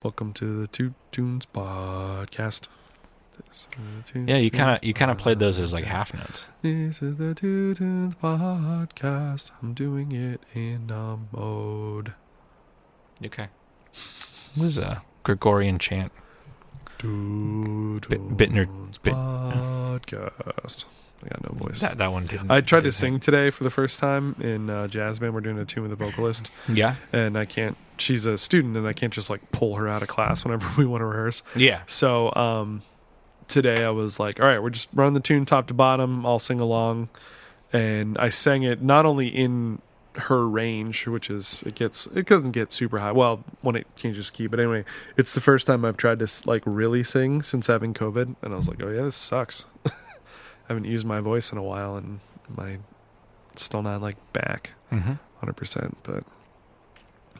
Welcome to the Two Tunes podcast. Yeah, you kind of played those as like half notes. This is the Two Tunes podcast. I'm doing it in mode. Okay. It was a Gregorian chant. Bittner podcast. I got no voice. That one didn't. I tried to sing today for the first time in jazz band. We're doing a tune with a vocalist. Yeah. And I can't. She's a student, and I can't just like pull her out of class whenever we want to rehearse. Yeah. So today I was like, all right, we're just running the tune top to bottom. I'll sing along, and I sang it not only in her range, which is it doesn't get super high. Well, when it changes key, but anyway, it's the first time I've tried to like really sing since having COVID, and I was like, oh yeah, this sucks. I haven't used my voice in a while, and it's still not like back 100%. But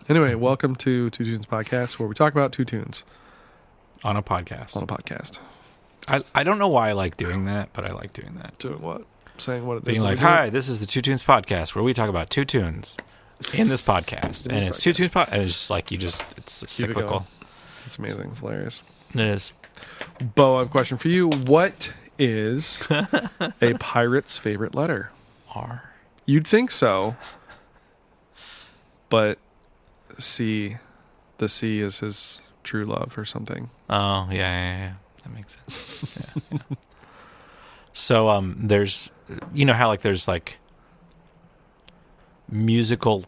anyway, welcome to Two Tunes Podcast, where we talk about two tunes on a podcast. I don't know why I like doing that, but I like doing that. Doing what? Saying what it is. Being like, hi, this is the Two Tunes Podcast, where we talk about two tunes in this podcast. And it's Two Tunes Podcast. And it's just like, it's cyclical. It's amazing. It's hilarious. It is. Bo, I have a question for you. What is a pirate's favorite letter? R. You'd think so. But the C is his true love or something. Oh, yeah. That makes sense. Yeah. So there's, you know how like there's like musical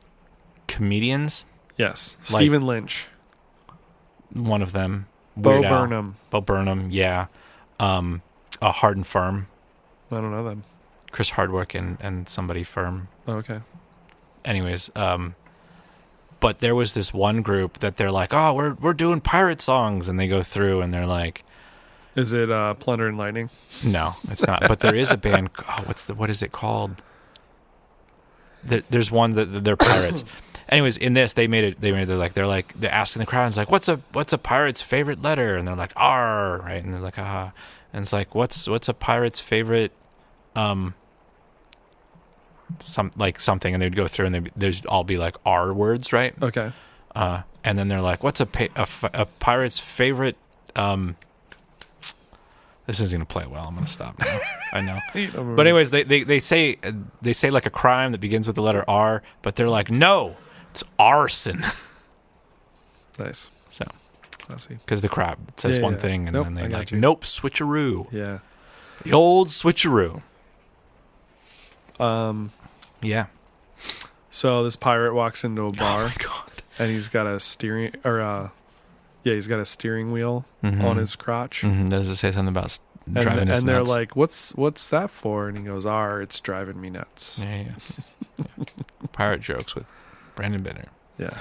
comedians? Yes. Stephen Lynch. One of them. Bo Burnham. Bo Burnham, yeah. Hard and Firm. I don't know them. Chris Hardwick and somebody Firm. Oh, okay. Anyways, but there was this one group that they're like, oh, we're doing pirate songs, and they go through and they're like, is it Plunder and Lightning? No, it's not. But there is a band. Oh, what is it called? There's one that they're pirates. Anyways, in this they're asking the crowd, it's like, what's a pirate's favorite letter? And they're like R, right? And they're like, ah. And it's like, what's a pirate's favorite something, and they'd go through and there's all be like R words, right? Okay. And then they're like, what's a pirate's favorite this isn't going to play well. I'm going to stop now. I know. But anyways, they say like a crime that begins with the letter R, but they're like, no, it's arson. Nice. So, classy. Because the crowd says one thing, and then they like, nope, switcheroo. Yeah. The old switcheroo. Yeah. So this pirate walks into a bar. Oh my God. And he's got a steering wheel on his crotch. Mm-hmm. Does it say something about driving us nuts? And they're like, what's that for? And he goes, it's driving me nuts. Yeah. Pirate jokes with Brandon Bittner. Yeah.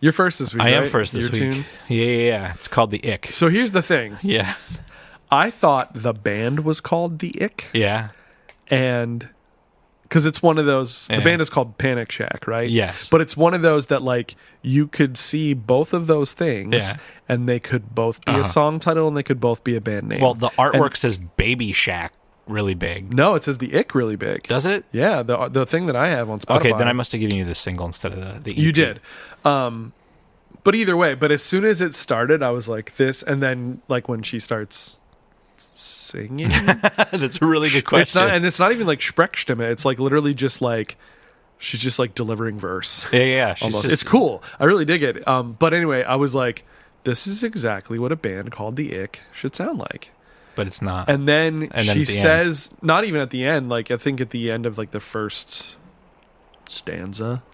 You're first this week, I am right? first this week. Tune? Yeah. It's called The Ick. So here's the thing. Yeah. I thought the band was called The Ick. Yeah. And because it's one of those, the band is called Panic Shack, right? Yes. But it's one of those that like you could see both of those things, and they could both be a song title and they could both be a band name. Well, the artwork says Baby Shack really big. No, it says The Ick really big. Does it? Yeah, the thing that I have on Spotify. Okay, then I must have given you the single instead of the EP. You did. But either way, but as soon as it started, I was like this, and then like when she starts singing, that's a really good question. It's not even like Sprechstimme. It's like literally just like she's just like delivering verse. Yeah. It's cool. I really dig it. But anyway, I was like, this is exactly what a band called The Ick should sound like. But it's not. And then she says, not even at the end, like I think at the end of like the first stanza,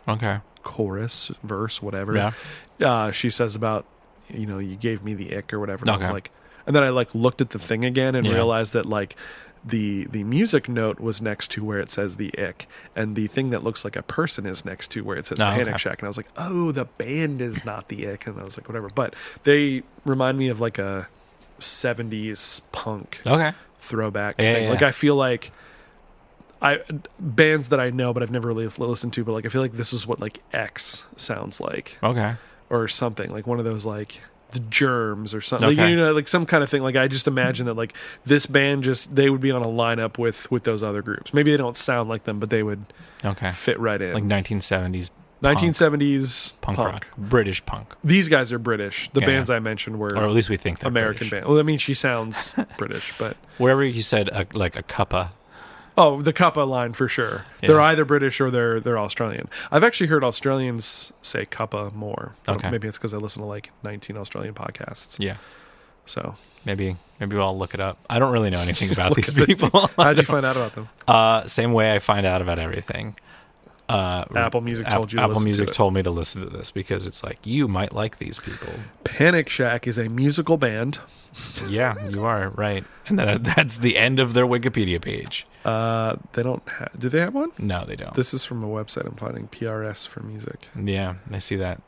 chorus, verse, whatever. Yeah. She says about, you gave me the ick or whatever. And I was like, and then I like looked at the thing again and realized that like the music note was next to where it says the ick, and the thing that looks like a person is next to where it says Panic Shack. And I was like, oh, the band is not the ick. And I was like, whatever. But they remind me of like a 70s punk throwback thing. Yeah. Like I feel like bands that I know but I've never really listened to, but like I feel like this is what like X sounds like. Or something like one of those like the Germs or something, like, like some kind of thing. Like I just imagine that like this band they would be on a lineup with those other groups. Maybe they don't sound like them, but they would fit right in. Like 1970s 1970s punk rock, British punk. These guys are British. The bands I mentioned were, or at least we think they're American British. band. Well, I mean, she sounds British, but wherever you said like a cuppa. Oh, the cuppa line for sure. Yeah. They're either British or they're Australian. I've actually heard Australians say cuppa more. Okay. Maybe it's because I listen to like 19 Australian podcasts. Yeah. So maybe we'll look it up. I don't really know anything about these people. How'd you find out about them? Same way I find out about everything. Apple Music told you. Apple Music told me to listen to this because it's like you might like these people. Panic Shack is a musical band. Yeah, you are right, and that's the end of their Wikipedia page. They don't. Do they have one? No, they don't. This is from a website I'm finding. PRS for music. Yeah, I see that.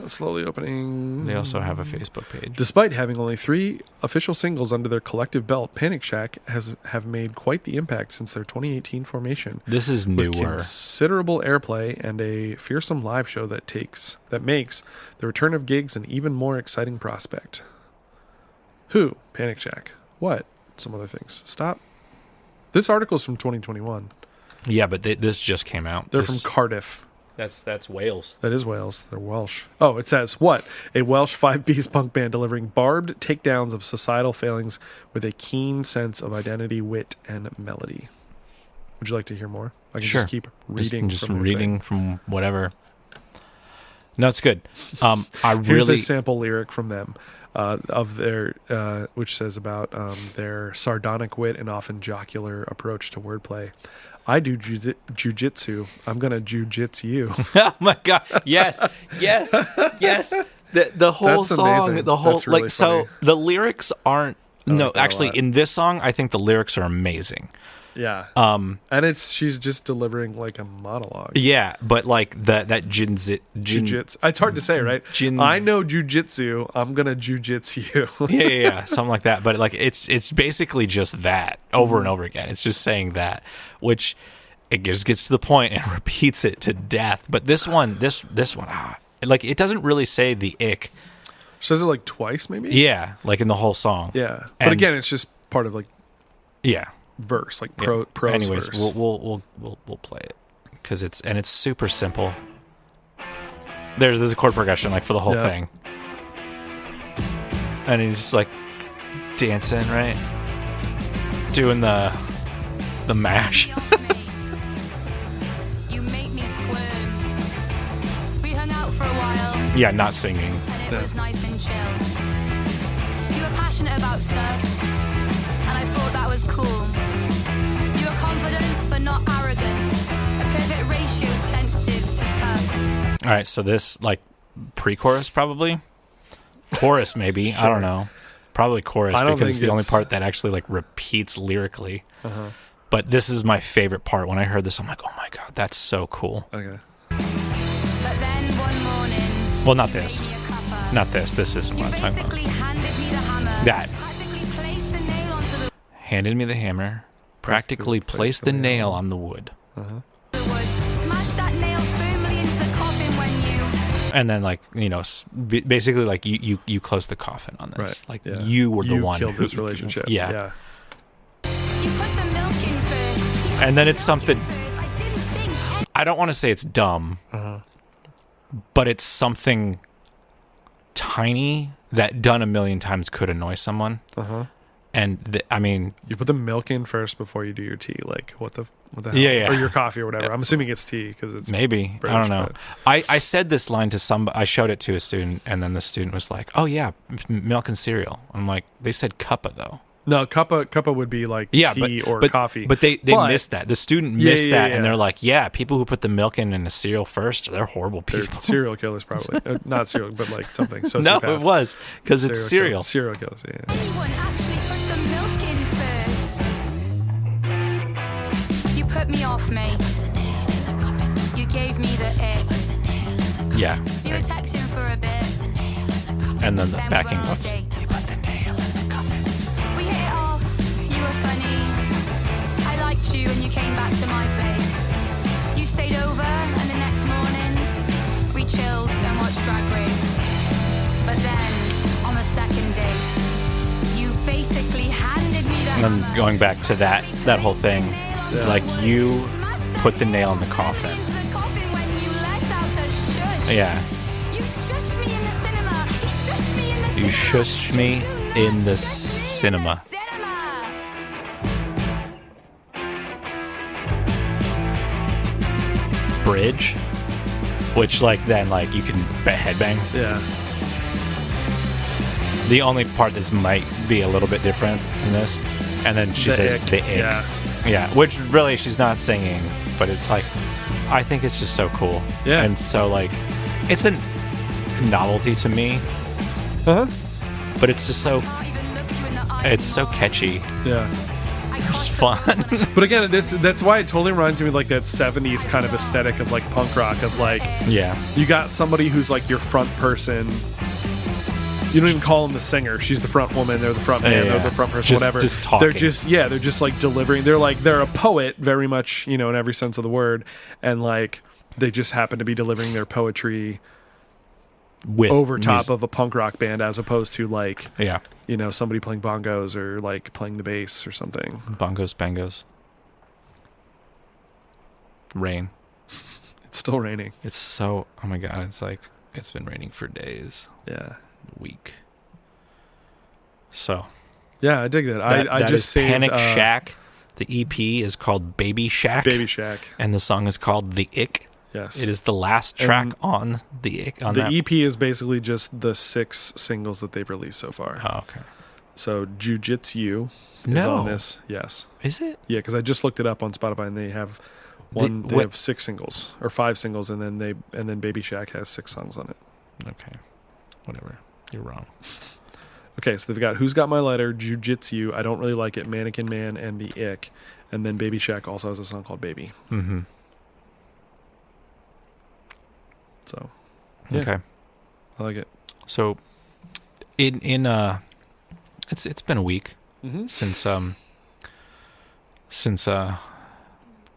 Slowly opening. They also have a Facebook page. Despite having only 3 official singles under their collective belt, Panic Shack have made quite the impact since their 2018 formation. This is newer. With considerable airplay and a fearsome live show that makes the return of gigs an even more exciting prospect. Who? Panic Shack. What? Some other things. Stop. This article's from 2021. Yeah, but this just came out. They're from Cardiff. That's Wales. That is Wales. They're Welsh. Oh, it says, what? A Welsh 5-piece punk band delivering barbed takedowns of societal failings with a keen sense of identity, wit, and melody. Would you like to hear more? I can just keep reading. Just reading from whatever. No, it's good. Here's a sample lyric from them. Of their, which says about their sardonic wit and often jocular approach to wordplay. I do jujitsu. I'm gonna jujitsu you. Oh my god! Yes. The whole That's song, amazing. the whole That's really like funny. So the lyrics aren't. No, actually, in this song, I think the lyrics are amazing. Yeah. And she's just delivering like a monologue. Yeah, but like that jujitsu. It's hard to say, right? I know jujitsu. I'm gonna jujitsu you. yeah, something like that. But like it's basically just that over and over again. It's just saying that, which it just gets to the point and repeats it to death. But this one, like it doesn't really say the ick. Says it like twice, maybe. Yeah, like in the whole song. Yeah, but again, it's just part of like. Yeah. Verse like prose. Anyways, verse. we'll play it because it's super simple. There's a chord progression like for the whole thing, and he's just like dancing, right, doing the mash. You make me squirm. We hung out for a while. Yeah, not singing. And it was nice and chill. You were passionate about stuff, and I thought that was cool. You were confident, but not arrogant. A perfect ratio, sensitive to tough. All right, so this, like, pre-chorus probably? Chorus, maybe. Sure. I don't know. Probably chorus, because it's the only part that actually, like, repeats lyrically. Uh-huh. But this is my favorite part. When I heard this, I'm like, oh, my God, that's so cool. Okay. But then one morning... Well, not this. Not this. This isn't what I'm talking about. Handed me the hammer. That. Handed me the hammer. Practically placed the nail on the wood. Uh-huh. Smash that nail firmly into the coffin when you... And then, like, you know, basically, like, you closed the coffin on this. Right. Like, you were the one who killed this relationship. Yeah. You put the milk in first. And then it's something... I don't want to say it's dumb, but it's something tiny that done a million times could annoy someone. Uh-huh. And I mean, you put the milk in first before you do your tea. Like what the hell? Yeah. Or your coffee or whatever. I'm assuming it's tea because it's maybe British, I don't know. I said this line to somebody. I showed it to a student, and then the student was like, "Oh yeah, milk and cereal." I'm like, they said cuppa though. No, cuppa would be like tea or coffee. But they missed that. The student missed that, and they're like, yeah, people who put the milk in the cereal first, they're horrible people. They're serial killers, probably. Not serial, but like something. No, it was because it's cereal. Serial killers, yeah. Anyone actually put the milk in first? You put me off, mate. You gave me the ick. Yeah. You were texting for a bit. And then the backing notes. You and you came back to my place. You stayed over and the next morning we chilled and watched Drag Race. But then on the second date you basically handed me the hammer. And then going back to that whole thing, it's like you put the nail in the coffin. Yeah. You shushed me in the cinema. Bridge, which then you can headbang. Yeah. The only part that might be a little bit different in this, and then she said the ick. Yeah, which really she's not singing, but it's I think it's just so cool. Yeah. And so it's a novelty to me. Uh-huh. But it's just so catchy. Yeah. It's fun. But again, that's why it totally reminds me of that 70s kind of aesthetic of punk rock of yeah. You got somebody who's your front person. You don't even call them the singer. She's the front woman. They're the front man. They're the front person. Whatever. Just talking. They're just delivering. They're a poet, very much, in every sense of the word, and they just happen to be delivering their poetry with over top of a punk rock band, as opposed to yeah, somebody playing bongos or playing the bass or something. Bongos, bangos. Rain. It's still raining. It's so. Oh my god! It's been raining for days. Yeah. Week. So yeah, I dig that. I just saved Panic Shack. The EP is called Baby Shack. Baby Shack. And the song is called The Ick. Yes. It is the last track on The Ick. The EP is basically just the 6 singles that they've released so far. Oh, okay. So Jiu-Jitsu is on this. Yes. Is it? Yeah, because I just looked it up on Spotify, and they have they have 6 singles or 5 singles, and then Baby Shack has 6 songs on it. Okay. Whatever. You're wrong. Okay, so they've got Who's Got My Lighter, Jiu-Jitsu, I Don't Really Like It, Mannequin Man, and The Ick. And then Baby Shack also has a song called Baby. Mm-hmm. So, yeah. Okay. I like it. So, it's been a week since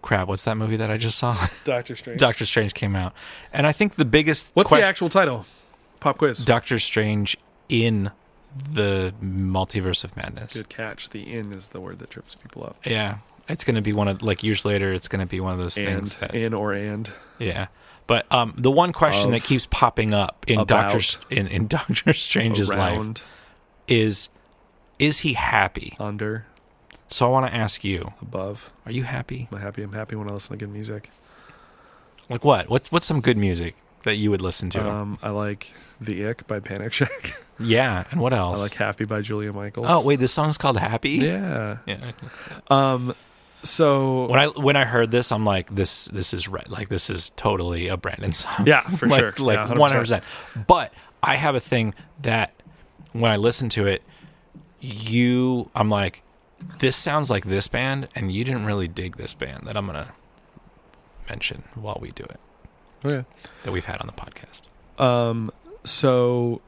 crap, what's that movie that I just saw? Doctor Strange. Doctor Strange came out. And I think the biggest What's the actual title? Pop quiz. Doctor Strange in the Multiverse of Madness. Good catch. The "in" is the word that trips people up. Yeah. It's going to be one of, years later, it's going to be one of those things that... And. Yeah. But the one question that keeps popping up in Doctor Strange's life is he happy? Under. So I want to ask you. Above. Are you happy? I'm happy. I'm happy when I listen to good music. Like what? What's some good music that you would listen to? I like The Ick by Panic Shack. Yeah, and what else? I like Happy by Julia Michaels. Oh, wait, this song's called Happy? Yeah. Yeah. So when I heard this, I'm like, this is right. This is totally a Brandon song. Yeah, for sure. 100%. But I have a thing that when I listen to it, I'm like, this sounds like this band, and you didn't really dig this band that I'm gonna mention while we do it. Okay. That we've had on the podcast. So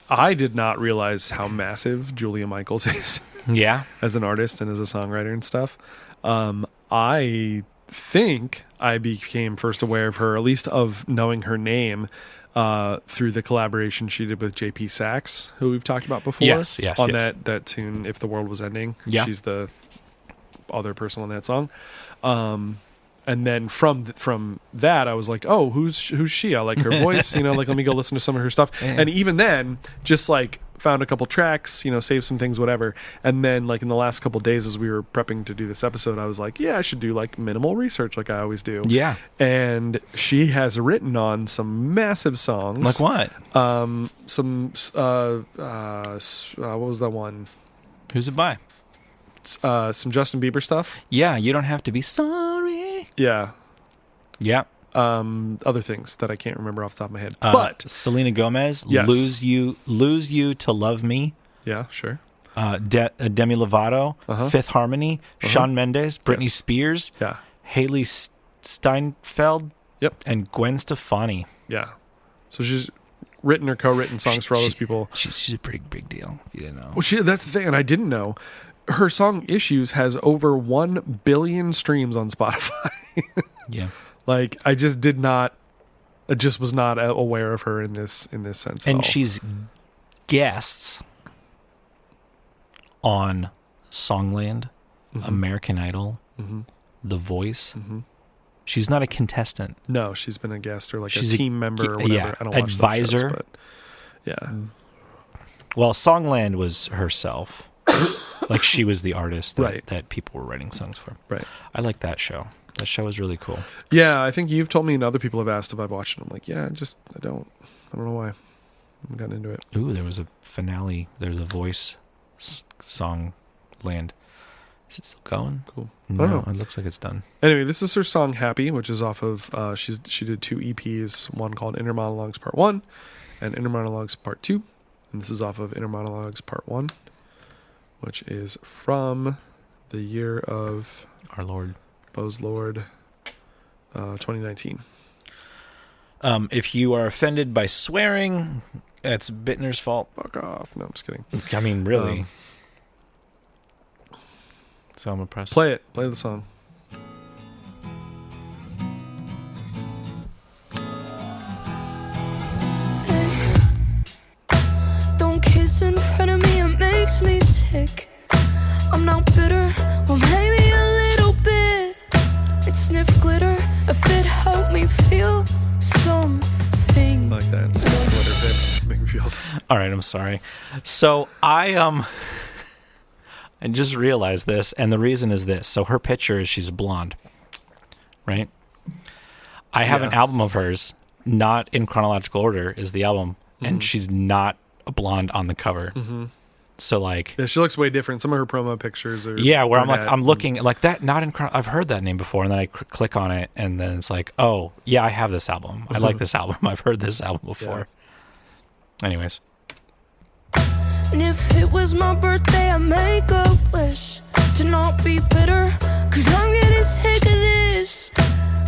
I did not realize how massive Julia Michaels is. Yeah. As an artist and as a songwriter and stuff. I think I became first aware of her, at least of knowing her name, through the collaboration she did with JP Saxe, who we've talked about before. Yes. On that tune, If the World Was Ending. Yeah. She's the other person on that song. And then from that, I was like, oh, who's she? I like her voice, let me go listen to some of her stuff. Yeah. And even then, just found a couple tracks, saved some things, whatever. And then in the last couple days as we were prepping to do this episode, I was like, yeah, I should do minimal research like I always do. Yeah. And she has written on some massive songs. Like what? What was that one? Who's it by? Some Justin Bieber stuff. Yeah, You Don't Have to Be Sorry. Yeah. Yeah. Other things that I can't remember off the top of my head. But Selena Gomez, yes. Lose You to Love Me. Yeah, sure. Demi Lovato, Fifth Harmony, Shawn Mendes, Britney Spears, yeah, Haley Steinfeld, yep, and Gwen Stefani. Yeah. So she's written or co-written songs for all those people. She's a pretty big deal, if you didn't know. Well, that's the thing, and I didn't know. Her song Issues has over 1 billion streams on Spotify. Yeah. I just was not aware of her in this sense. And she's guests on Songland, American Idol, The Voice, She's not a contestant. No, she's been a guest or she's a team member or whatever. Yeah, I don't watch advisor. Shows, but yeah. Well, Songland was herself. She was the artist that people were writing songs for. Right. I like that show. That show was really cool. Yeah, I think you've told me and other people have asked if I've watched it. I'm like, yeah, I don't know why. I haven't gotten into it. Ooh, there was a finale. There's a Voice song land. Is it still going? Cool. No, it looks like it's done. Anyway, this is her song Happy, which is off of, she did 2 EPs, one called Inner Monologues Part 1 and Inner Monologues Part 2. And this is off of Inner Monologues Part 1, which is from the year of Our Lord. Bo's Lord, 2019. If you are offended by swearing, that's Bittner's fault. Fuck off. No, I'm just kidding. I mean, really. So I'm impressed. Play it. Play the song. Don't kiss in front of me, it makes me sick. I'm not bitter, well maybe a little bit. It sniff glitter, if it helped me feel something. I like that. Sniff glitter bit. Make me feel something. All right, I'm sorry. So I just realized this, and the reason is this. So her picture is she's blonde, right? I have an album of hers, not in chronological order is the album, and she's not a blonde on the cover. Mm-hmm. So yeah, she looks way different. Some of her promo pictures are where I'm looking like that. Not in I've heard that name before, and then I click on it, and then it's like, oh yeah, I have this album. Mm-hmm. I like this album. I've heard this album before. Yeah. Anyways. And if it was my birthday, I'd make a wish to not be bitter, 'cause I'm getting sick of this.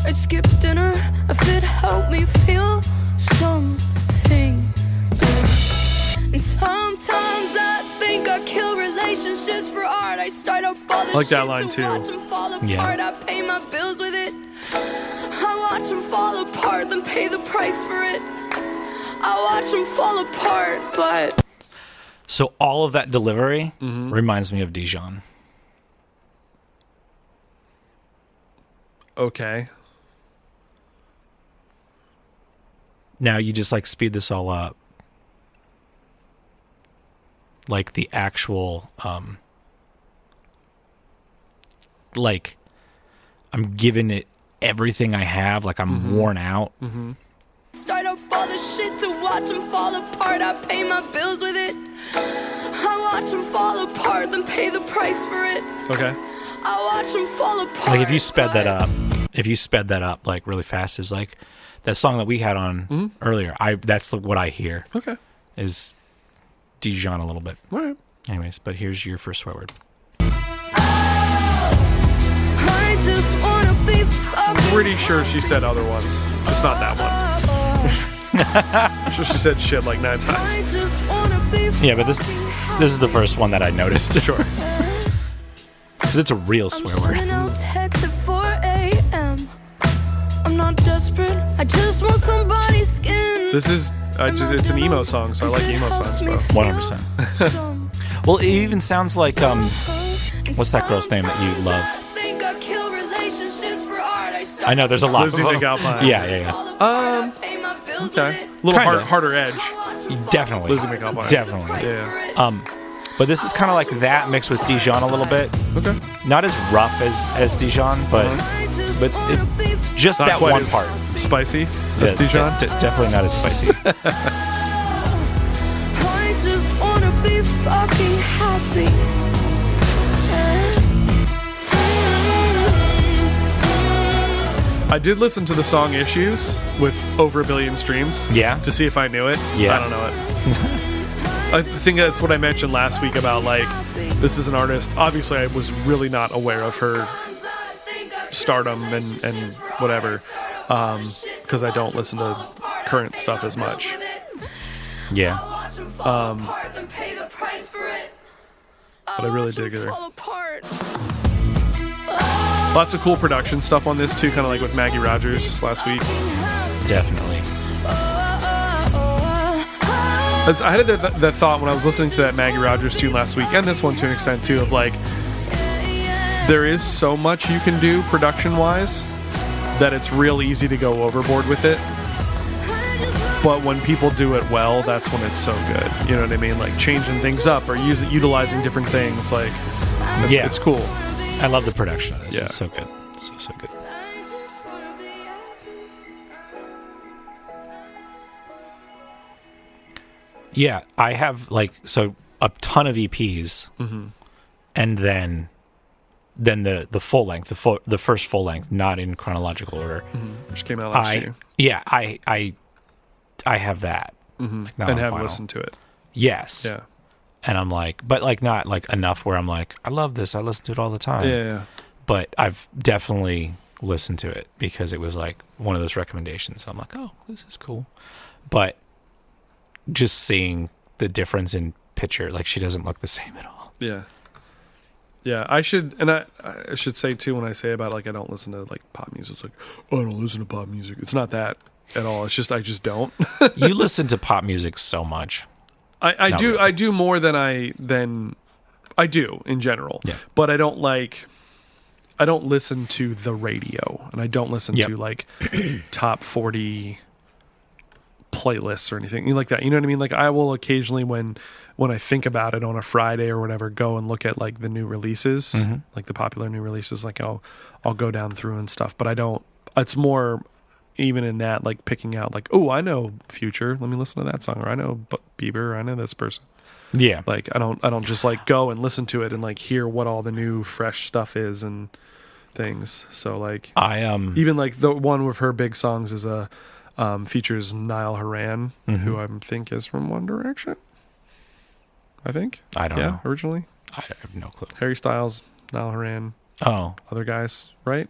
I'd skip dinner if it helped me feel something. And sometimes I think I kill relationships for art. I start up all the like that shit line to too. Watch them fall apart. I pay my bills with it. I watch them fall apart, then pay the price for it. I watch them fall apart, but... So all of that delivery reminds me of Dijon. Okay. Now you just speed this all up. Like the actual, I'm giving it everything I have. Like I'm worn out. Mm-hmm. Start up all the shit to watch them fall apart. I pay my bills with it. I watch them fall apart, then pay the price for it. Okay. I watch them fall apart. Like if you sped that up, really fast, is like that song that we had on earlier. That's what I hear. Okay. Is Dijon a little bit. All right. Anyways, but here's your first swear word. I just wanna be I'm pretty sure she said other ones. Just not that one. I'm sure she said shit 9 times. Yeah, but this is the first one that I noticed. Sure. Because it's a real swear word. I'm not desperate. I just want somebody's skin. This is it's an emo song, so I like emo songs, bro. 100%. Well, it even sounds like what's that girl's name that you love? I know there's a lot. Lizzie McAlpine. Yeah. Okay. A little harder edge. Definitely. Lizzie McAlpine. Definitely. Yeah. But this is kind of like that mixed with Dijon a little bit. Okay. Not as rough as Dijon, but just not that one part. Spicy as Dijon? Definitely not as spicy. I just wanna be fucking happy. I did listen to the song Issues with over 1 billion streams. Yeah. To see if I knew it. Yeah. I don't know it. I think that's what I mentioned last week about this is an artist. Obviously, I was really not aware of her stardom and whatever, because I don't listen to current stuff as much. Yeah. But I really dig her. Lots of cool production stuff on this too, kind of like with Maggie Rogers last week. Definitely. I had that thought when I was listening to that Maggie Rogers tune last week, and this one to an extent too, of there is so much you can do production-wise, that it's real easy to go overboard with it. But when people do it well, that's when it's so good. You know what I mean? Like changing things up or utilizing different things. Like, it's cool. I love the production of this. Yeah. It's so good. So good. Yeah, I have like a ton of EPs, and then the full length, the first full length, not in chronological order, which came out last year. Yeah, I have that, like and have listened to it. Yes. Yeah. And I'm like, but like not like enough where I'm like, I love this. I listen to it all the time. Yeah. But I've definitely listened to it because it was like one of those recommendations. I'm like, oh, this is cool. But just seeing the difference in picture, like she doesn't look the same at all. Yeah. Yeah, I should say too, when I say about like I don't listen to like pop music, it's like, oh, I don't listen to pop music. It's not that at all. It's just I just don't. You listen to pop music so much. I do. Really. I do more than I do in general. Yeah. But I don't listen to the radio, and I don't listen to like top 40 playlists or anything like that. You know what I mean? Like I will occasionally when I think about it on a Friday or whatever, go and look at like the new releases, like the popular new releases. Like I'll go down through and stuff. But I don't. It's more. Even in that, like picking out, like, oh, I know Future. Let me listen to that song. Or I know Bieber. Or I know this person. Yeah. Like I don't just like go and listen to it and like hear what all the new fresh stuff is and things. So like even like the one with her big songs is features Niall Horan, who I think is from One Direction. I think. I don't know. Originally. I have no clue. Harry Styles, Niall Horan. Oh. Other guys, right?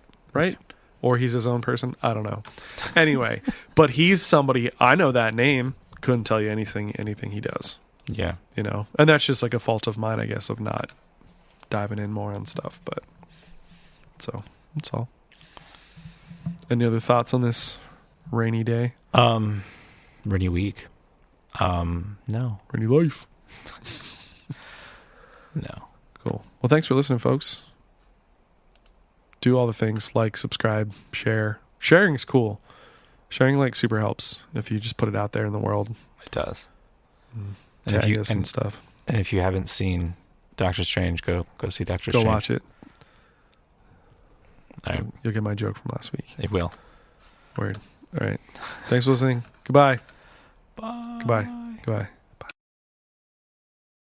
Or he's his own person. I don't know. Anyway, but he's somebody, I know that name. Couldn't tell you anything he does. Yeah. You know, and that's just like a fault of mine, I guess, of not diving in more on stuff. But so that's all. Any other thoughts on this rainy day? Rainy week. No. Rainy life. No. Cool. Well, thanks for listening, folks. Do all the things, like, subscribe, share. Sharing is cool. Sharing like super helps if you just put it out there in the world. It does. Tag us and stuff. And if you haven't seen Doctor Strange, go see Doctor Strange. Go watch it. All right. You'll get my joke from last week. It will. Word. All right. Thanks for listening. Goodbye. Bye. Goodbye. Goodbye.